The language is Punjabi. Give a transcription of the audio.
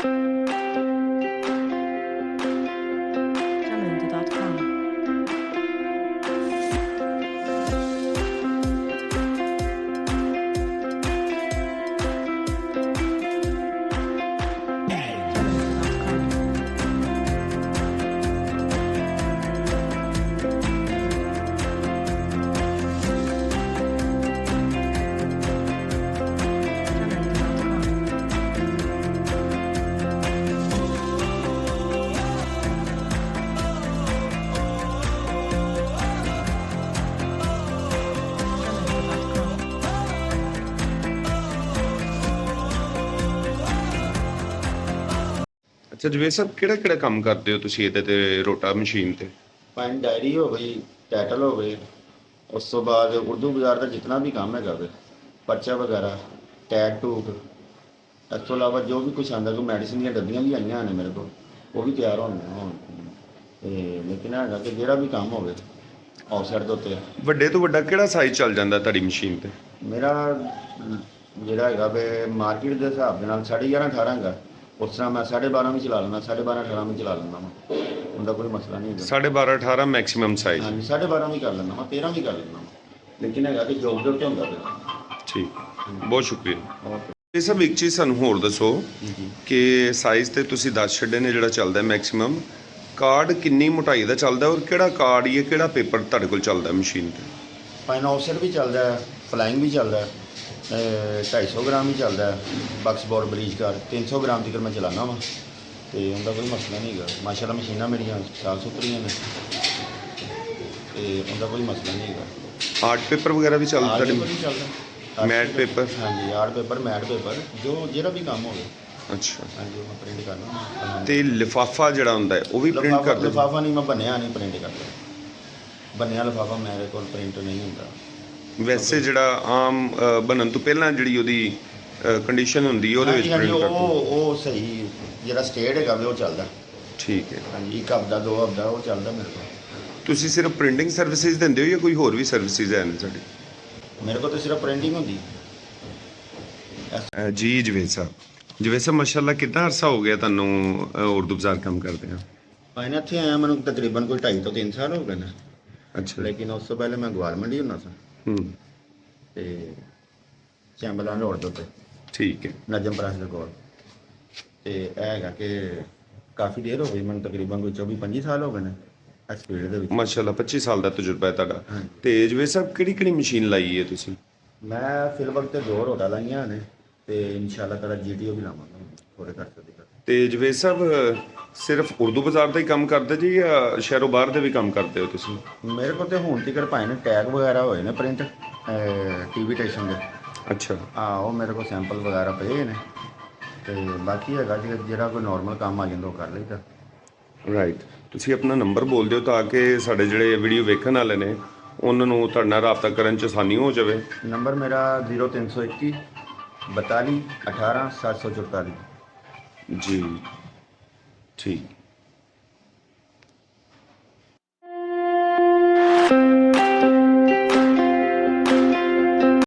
Calendar.com. ਅੱਛਾ ਜਵੇਦ ਸਾਹਿਬ, ਕਿਹੜਾ ਕੰਮ ਕਰਦੇ ਹੋ ਤੁਸੀਂ ਇਹਦੇ ਤੇ ਰੋਟਾ ਮਸ਼ੀਨ ਤੇ? ਭਾਵੇਂ ਡਾਇਰੀ ਹੋ ਗਈ, ਟਾਈਟਲ ਹੋ ਗਏ, ਉਸ ਤੋਂ ਬਾਅਦ ਉਰਦੂ ਬਾਜ਼ਾਰ ਦਾ ਜਿੰਨਾ ਵੀ ਕੰਮ ਹੈਗਾ ਵੇ, ਪਰਚਾ ਵਗੈਰਾ, ਟੈਗ ਟੂਗ, ਇਸ ਤੋਂ ਇਲਾਵਾ ਜੋ ਵੀ ਕੁਛ ਆਉਂਦਾ, ਕੋਈ ਮੈਡੀਸਿਨ ਦੀਆਂ ਡੱਬੀਆਂ ਵੀ ਆਈਆਂ ਨੇ ਮੇਰੇ ਕੋਲ, ਉਹ ਵੀ ਤਿਆਰ ਹੋਣੀਆਂ ਹੁਣ। ਤੇ ਲੇਕਿਨ ਹੈਗਾ ਕਿ ਜਿਹੜਾ ਵੀ ਕੰਮ ਹੋਵੇ ਆਊਟਸਾਈਡ ਦੇ ਉੱਤੇ, ਵੱਡੇ ਤੋਂ ਵੱਡਾ ਕਿਹੜਾ ਸਾਈਜ਼ ਚੱਲ ਜਾਂਦਾ ਤੁਹਾਡੀ ਮਸ਼ੀਨ ਤੇ? ਮੇਰਾ ਜਿਹੜਾ ਹੈਗਾ ਵੇ ਮਾਰਕੀਟ ਦੇ ਹਿਸਾਬ ਦੇ ਨਾਲ 11.5 18 ਹੈਗਾ। ਉਸ ਤਰ੍ਹਾਂ ਮੈਂ 12.5 ਵੀ ਚਲਾ ਲੈਂਦਾ, 12.5 18 ਵੀ ਚਲਾ ਲੈਂਦਾ ਵਾ, ਉਹਦਾ ਕੋਈ ਮਸਲਾ ਨਹੀਂ ਹੈਗਾ। 12.5 18 ਮੈਕਸਿਮਮ ਸਾਈਜ਼? ਹਾਂਜੀ 12.5 ਵੀ ਕਰ ਲੈਂਦਾ ਵਾ, 13 ਵੀ ਕਰ ਲੈਂਦਾ ਵਾ, ਲੇਕਿਨ ਹੈਗਾ ਕਿ ਜੋਬ ਦੇ ਉੱਤੇ ਹੁੰਦਾ ਪਿਆ। ਠੀਕ, ਬਹੁਤ ਸ਼ੁਕਰੀਆ। ਓਕੇ ਇਹ ਸਭ ਇੱਕ ਚੀਜ਼ ਸਾਨੂੰ ਹੋਰ ਦੱਸੋ ਜੀ। ਕਿ ਸਾਈਜ਼ ਤੇ ਤੁਸੀਂ ਦੱਸ ਛੱਡੇ ਨੇ ਜਿਹੜਾ ਚੱਲਦਾ ਮੈਕਸਿਮਮ, ਕਾਰਡ ਕਿੰਨੀ ਮੋਟਾਈ ਦਾ ਚੱਲਦਾ ਔਰ ਕਿਹੜਾ ਕਾਰਡ ਜਾਂ ਕਿਹੜਾ ਪੇਪਰ ਤੁਹਾਡੇ ਕੋਲ ਚੱਲਦਾ ਮਸ਼ੀਨ ਤੇ? ਫਾਈਨ ਆਫਸਰ ਵੀ ਚੱਲਦਾ ਹੈ, ਫਲਾਈਂਗ ਵੀ ਚੱਲਦਾ ਹੈ, 250 ਗ੍ਰਾਮ ਵੀ ਚੱਲਦਾ ਹੈ, ਬਕਸ ਬੋਰਡ ਬਰੀਜ ਕਾਰ 300 ਗ੍ਰਾਮ ਤੱਕ ਮੈਂ ਚਲਾਉਂਦਾ ਵਾਂ, ਤੇ ਉਹਦਾ ਕੋਈ ਮਸਲਾ ਨਹੀਂ ਹੈਗਾ। ਮਾਸ਼ਾਅੱਲਾ ਮਸ਼ੀਨਾਂ ਮੇਰੀਆਂ ਸਾਫ ਸੁਥਰੀਆਂ ਨੇ, ਤੇ ਉਹਦਾ ਕੋਈ ਮਸਲਾ ਨਹੀਂ ਹੈਗਾ। ਆਰਟ ਪੇਪਰ ਵਗੈਰਾ ਵੀ ਚੱਲਦਾ ਆਰਟ ਤੁਹਾਡੇ? ਪੇਪਰ ਵੀ ਚੱਲਦਾ, ਮੈਟ ਪੇਪਰ? ਹਾਂਜੀ ਆਰਟ ਪੇਪਰ, ਮੈਟ ਪੇਪਰ, ਜੋ ਜਿਹੜਾ ਵੀ ਕੰਮ ਹੋਵੇ, ਅੱਛਾ, ਹਾਂਜੀ ਉਹ ਮੈਂ ਪ੍ਰਿੰਟ ਕਰਨਾ। ਤੇ ਲਿਫਾਫਾ ਜਿਹੜਾ ਹੁੰਦਾ ਹੈ ਉਹ ਵੀ ਪ੍ਰਿੰਟ ਕਰਦੇ ਹੋ? ਲਿਫਾਫਾ ਨਹੀਂ, ਮੈਂ ਬੰਨਿਆ ਨਹੀਂ ਪ੍ਰਿੰਟ ਕਰਦਾ, ਬੰਨਿਆ ਲਿਫਾਫਾ ਮੇਰੇ ਕੋਲ ਪ੍ਰਿੰਟ ਨਹੀਂ ਹੁੰਦਾ। ਵੈਸੇ ਜਿਹੜਾ ਆਮ ਬਣਨ ਤੋਂ ਪਹਿਲਾਂ ਜਿਹੜੀ ਉਹਦੀ ਕੰਡੀਸ਼ਨ ਹੁੰਦੀ ਹੈ ਉਹਦੇ ਵਿੱਚ ਹਾਂਜੀ, ਪ੍ਰਿੰਟ ਕਰਦੇ ਹੋ? ਉਹ ਸਹੀ ਜਿਹੜਾ ਸਟੇਟ ਹੈਗਾ ਵੇ ਉਹ ਚੱਲਦਾ। ਠੀਕ ਹੈ। ਹਾਂਜੀ 1 ਹਫ਼ਤਾ 2 ਹਫ਼ਤਾ ਉਹ ਚੱਲਦਾ ਮੇਰੇ ਕੋਲ। ਤੁਸੀਂ ਸਿਰਫ ਪ੍ਰਿੰਟਿੰਗ ਸਰਵਿਸਿਜ਼ ਦਿੰਦੇ ਹੋ ਜਾਂ ਕੋਈ ਹੋਰ ਵੀ ਸਰਵਿਸਿਜ਼ ਹਨ ਸਾਡੀ? ਮੇਰੇ ਕੋਲ ਤਾਂ ਸਿਰਫ ਪ੍ਰਿੰਟਿੰਗ ਹੁੰਦੀ। ਜੀ ਜਵੇਦ ਸਾਹਿਬ ਮਾਸ਼ਾਅੱਲਾ ਕਿੰਨਾ ਅਰਸਾ ਹੋ ਗਿਆ ਤੁਹਾਨੂੰ ਉਰਦੂ ਬਾਜ਼ਾਰ ਕੰਮ ਕਰਦੇ ਆ? ਮੈਂ ਇੱਥੇ ਆਇਆ ਮੈਨੂੰ ਤਕਰੀਬਨ ਕੋਈ 2.5 ਤੋਂ 3 ਸਾਲ ਹੋ ਗਏ ਨੇ, ਅੱਛਾ। ਲੇਕਿਨ ਉਸ ਤੋਂ ਪਹਿਲੇ ਮੈਂ ਗਵਾਲ ਮੰਡੀ ਹੁੰਦਾ ਸਾਂ, ਤੇ ਚੈਂਬਲਾਂ ਰੋਡ ਦੇ ਉੱਤੇ ਠੀਕ ਹੈ। ਨਜਮ ਪ੍ਰਾਸ ਦੇ ਕੋਲ। ਤੇ ਇਹ ਹੈਗਾ ਕਿ ਕਾਫੀ ਦੇਰ ਹੋ ਗਈ ਮੈਨੂੰ, ਤਕਰੀਬਨ ਕੋਈ 24 25 ਸਾਲ ਹੋ ਗਏ ਨੇ ਇਸ ਫੀਲਡ ਦੇ ਵਿੱਚ। ਮਾਸ਼ਾਅੱਲਾ 25 ਸਾਲ ਦਾ ਤਜਰਬਾ ਹੈ ਤੁਹਾਡਾ। ਹਾਂਜੀ। ਤੇ ਜਵੇਦ ਸਾਹਿਬ ਕਿਹੜੀ ਮਸ਼ੀਨ ਲਾਈ ਹੈ ਤੁਸੀਂ? ਮੈਂ ਫਿਲਵਰ ਤੇ 2 ਰੋਟਾ ਲਾਈਆਂ ਨੇ, ਤੇ ਇਨਸ਼ਾਅੱਲਾ ਤਾਲਾ GTO ਵੀ ਲਾਵਾਂਗਾ ਥੋੜੇ ਘੱਟ ਤੋਂ ਘੱਟ। ਤੇ ਜਵੇਦ ਸਾਹਿਬ ਸਿਰਫ ਉਰਦੂ ਬਾਜ਼ਾਰ ਦਾ ਹੀ ਕੰਮ ਕਰਦੇ ਜੀ ਜਾਂ ਸ਼ਹਿਰੋਂ ਬਾਹਰ ਦੇ ਵੀ ਕੰਮ ਕਰਦੇ ਹੋ ਤੁਸੀਂ? ਮੇਰੇ ਕੋਲ ਤੇ ਹੁਣ ਤੱਕ ਭਾਈ ਨੇ ਟੈਗ ਵਗੈਰਾ ਹੋਏ ਨੇ ਪ੍ਰਿੰਟ, TV ਸਟੇਸ਼ਨ ਦੇ। ਅੱਛਾ। ਉਹ ਮੇਰੇ ਕੋਲ ਸੈਂਪਲ ਵਗੈਰਾ ਪਏ ਨੇ, ਤੇ ਬਾਕੀ ਹੈਗਾ ਜਿਹੜਾ ਕੋਈ ਨਾਰਮਲ ਕੰਮ ਆ ਜਾਂਦਾ ਉਹ ਕਰ ਲਈਦਾ। ਰਾਈਟ। ਤੁਸੀਂ ਆਪਣਾ ਨੰਬਰ ਬੋਲ ਦਿਓ ਤਾਂ ਕਿ ਸਾਡੇ ਜਿਹੜੇ ਵੀਡੀਓ ਵੇਖਣ ਵਾਲੇ ਨੇ ਉਹਨਾਂ ਨੂੰ ਤੁਹਾਡੇ ਨਾਲ ਰਾਬਤਾ ਕਰਨ 'ਚ ਆਸਾਨੀ ਹੋ ਜਾਵੇ। ਨੰਬਰ ਮੇਰਾ 0321 42 18 744। ਜੀ ਠੀਕ।